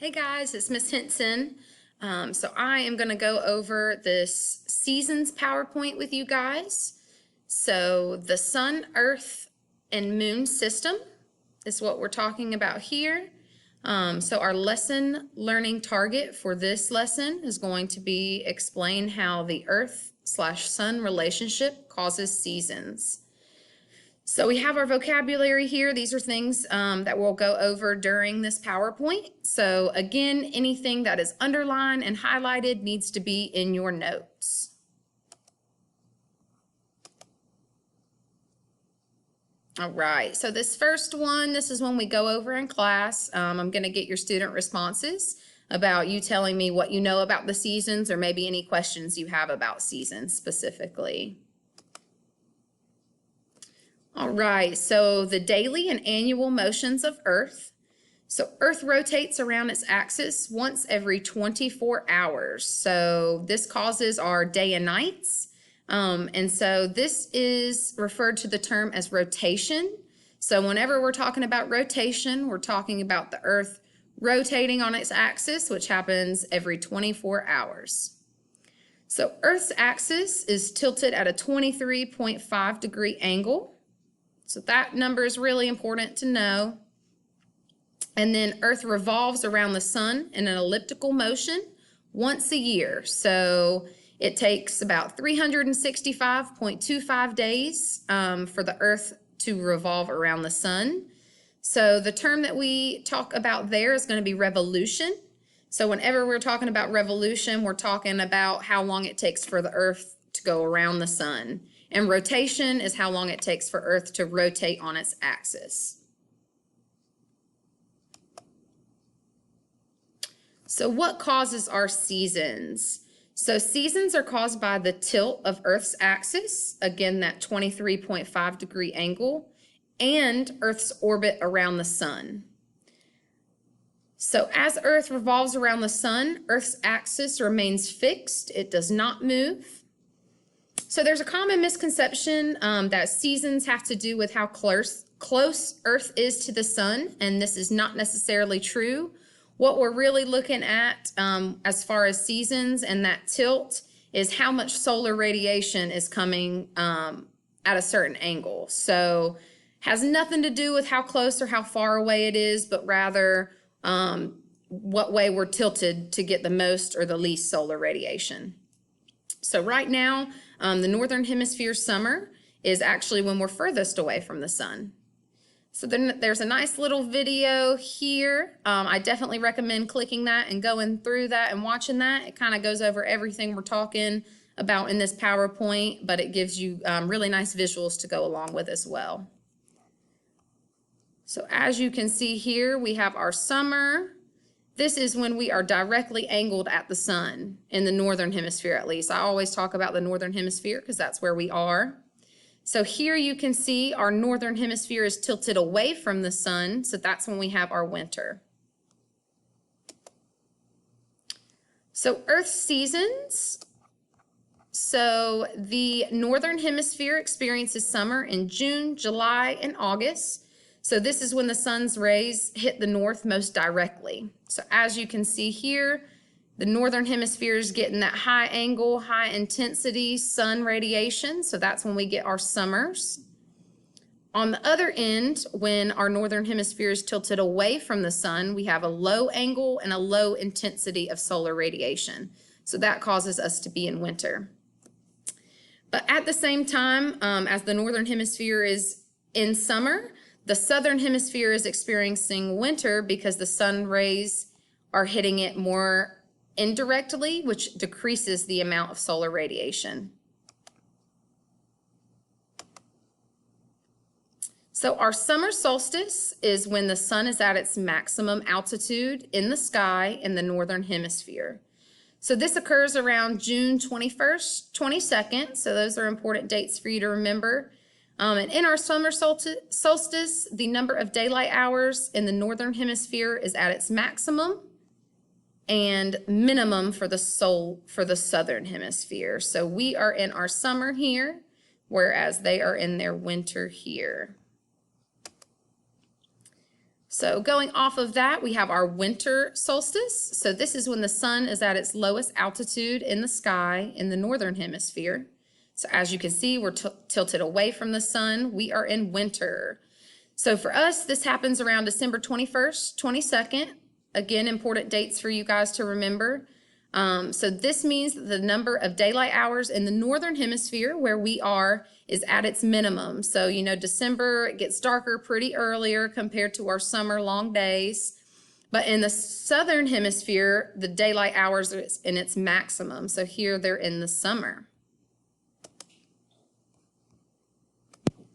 Hey guys, it's Miss Henson. So I am going to go over this seasons PowerPoint with you guys. So the sun, earth, and moon system is what we're talking about here. So our lesson learning target for this lesson is going to be explain how the earth/sun relationship causes seasons. So we have our vocabulary here. These are things that we'll go over during this PowerPoint. So again, anything that is underlined and highlighted needs to be in your notes. All right, so this first one, this is when we go over in class. I'm going to get your student responses about you telling me what you know about the seasons or maybe any questions you have about seasons specifically. All right, so the daily and annual motions of Earth. So Earth rotates around its axis once every 24 hours. So this causes our day and nights. And so this is referred to the term as rotation. So whenever we're talking about rotation, we're talking about the Earth rotating on its axis, which happens every 24 hours. So Earth's axis is tilted at a 23.5 degree angle. So that number is really important to know. And then Earth revolves around the sun in an elliptical motion once a year. So it takes about 365.25 days for the Earth to revolve around the sun. So the term that we talk about there is going to be revolution. So whenever we're talking about revolution, we're talking about how long it takes for the Earth to go around the sun. And rotation is how long it takes for Earth to rotate on its axis. So what causes our seasons? So seasons are caused by the tilt of Earth's axis, again that 23.5 degree angle, and Earth's orbit around the sun. So as Earth revolves around the sun, Earth's axis remains fixed. It does not move. So there's a common misconception that seasons have to do with how close Earth is to the sun, and this is not necessarily true. What we're really looking at as far as seasons and that tilt is how much solar radiation is coming at a certain angle. So has nothing to do with how close or how far away it is, but rather what way we're tilted to get the most or the least solar radiation. So right now, the Northern Hemisphere summer is actually when we're furthest away from the sun. So then there's a nice little video here. I definitely recommend clicking that and going through that and watching that. It kind of goes over everything we're talking about in this PowerPoint, but it gives you really nice visuals to go along with as well. So as you can see here, we have our summer. This is when we are directly angled at the sun in the Northern Hemisphere, at least. I always talk about the Northern Hemisphere because that's where we are. So here you can see our Northern Hemisphere is tilted away from the sun. So that's when we have our winter. So Earth's seasons. So the Northern Hemisphere experiences summer in June, July, and August. So this is when the sun's rays hit the north most directly. So as you can see here, the Northern Hemisphere is getting that high angle, high intensity sun radiation. So that's when we get our summers. On the other end, when our Northern Hemisphere is tilted away from the sun, we have a low angle and a low intensity of solar radiation. So that causes us to be in winter. But at the same time, as the Northern Hemisphere is in summer, the Southern Hemisphere is experiencing winter because the sun rays are hitting it more indirectly, which decreases the amount of solar radiation. So our summer solstice is when the sun is at its maximum altitude in the sky in the Northern Hemisphere. So this occurs around June 21st, 22nd. So those are important dates for you to remember. And in our summer solstice, the number of daylight hours in the Northern Hemisphere is at its maximum and minimum for the Southern Hemisphere. So we are in our summer here, whereas they are in their winter here. So going off of that, we have our winter solstice. So this is when the sun is at its lowest altitude in the sky in the northern hemisphere. So as you can see, we're tilted away from the sun. We are in winter. So for us, this happens around December 21st, 22nd. Again, important dates for you guys to remember. So this means that the number of daylight hours in the northern hemisphere where we are is at its minimum. So, you know, December, it gets darker pretty earlier compared to our summer long days. But in the southern hemisphere, the daylight hours are in its maximum. So here they're in the summer.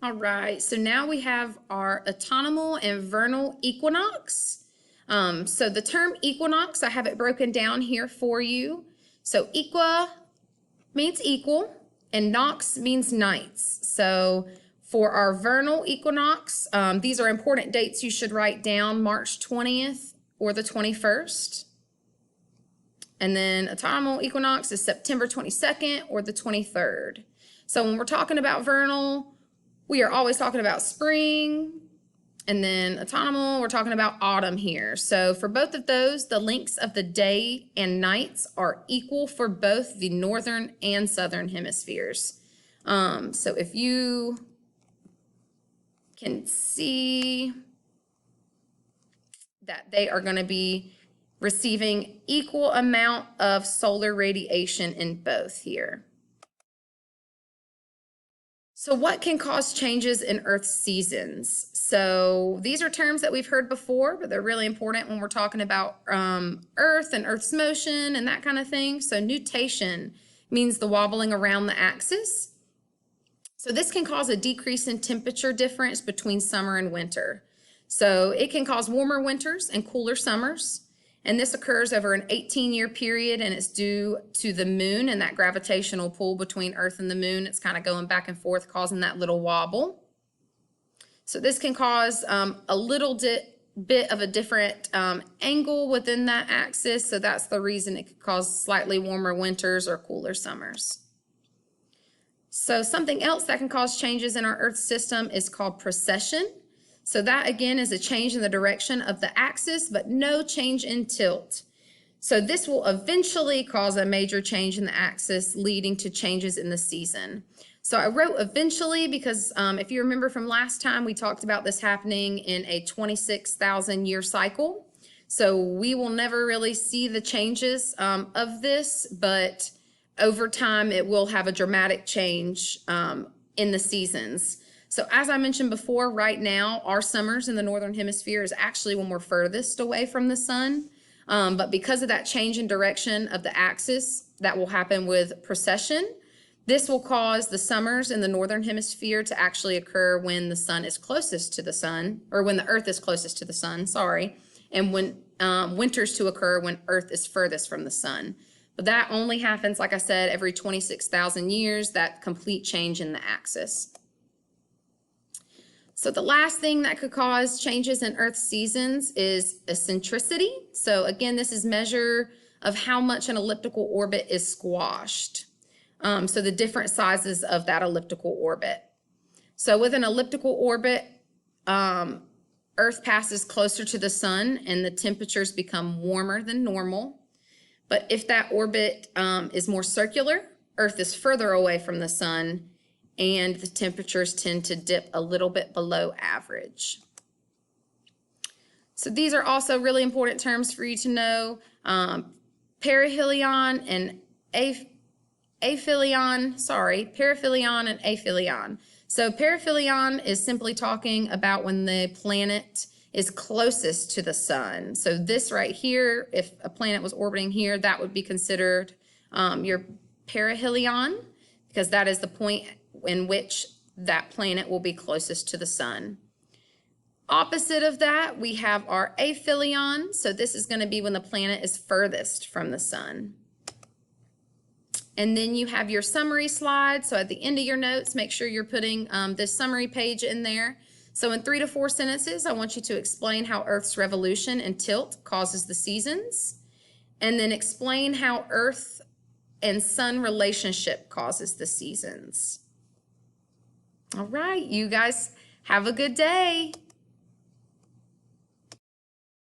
All right, so now we have our autumnal and vernal equinox. So the term equinox, I have it broken down here for you. So equa means equal and nox means nights. So for our vernal equinox, these are important dates you should write down, March 20th or the 21st. And then autumnal equinox is September 22nd or the 23rd. So when we're talking about vernal, we are always talking about spring, and then autumnal, we're talking about autumn here. So for both of those, the lengths of the day and nights are equal for both the northern and southern hemispheres. So if you can see that they are going to be receiving equal amount of solar radiation in both here. So what can cause changes in Earth's seasons? So these are terms that we've heard before, but they're really important when we're talking about Earth and Earth's motion and that kind of thing. So nutation means the wobbling around the axis. So this can cause a decrease in temperature difference between summer and winter. So it can cause warmer winters and cooler summers. And this occurs over an 18-year period, and it's due to the moon and that gravitational pull between Earth and the moon. It's kind of going back and forth, causing that little wobble. So this can cause a little bit of a different angle within that axis. So that's the reason it could cause slightly warmer winters or cooler summers. So something else that can cause changes in our Earth system is called precession. So that again is a change in the direction of the axis, but no change in tilt. So this will eventually cause a major change in the axis, leading to changes in the season. So I wrote eventually because if you remember from last time, we talked about this happening in a 26,000 year cycle. So we will never really see the changes of this, but over time it will have a dramatic change in the seasons. So as I mentioned before, right now, our summers in the northern hemisphere is actually when we're furthest away from the sun. But because of that change in direction of the axis that will happen with precession, this will cause the summers in the northern hemisphere to actually occur when the sun is closest to the sun, or when the earth is closest to the sun, sorry, and when winters to occur when earth is furthest from the sun. But that only happens, like I said, every 26,000 years, that complete change in the axis. So the last thing that could cause changes in Earth's seasons is eccentricity. So again, this is measure of how much an elliptical orbit is squashed. So the different sizes of that elliptical orbit. So with an elliptical orbit, Earth passes closer to the sun and the temperatures become warmer than normal. But if that orbit is more circular, Earth is further away from the sun, and the temperatures tend to dip a little bit below average. So these are also really important terms for you to know. Perihelion and aphelion, perihelion and aphelion. So perihelion is simply talking about when the planet is closest to the sun. So this right here, if a planet was orbiting here, that would be considered your perihelion, because that is the point in which that planet will be closest to the sun. Opposite of that, we have our aphelion. So this is going to be when the planet is furthest from the sun. And then you have your summary slide. So at the end of your notes, make sure you're putting this summary page in there. So in 3 to 4 sentences, I want you to explain how Earth's revolution and tilt causes the seasons, and then explain how Earth and sun relationship causes the seasons. All right, you guys have a good day.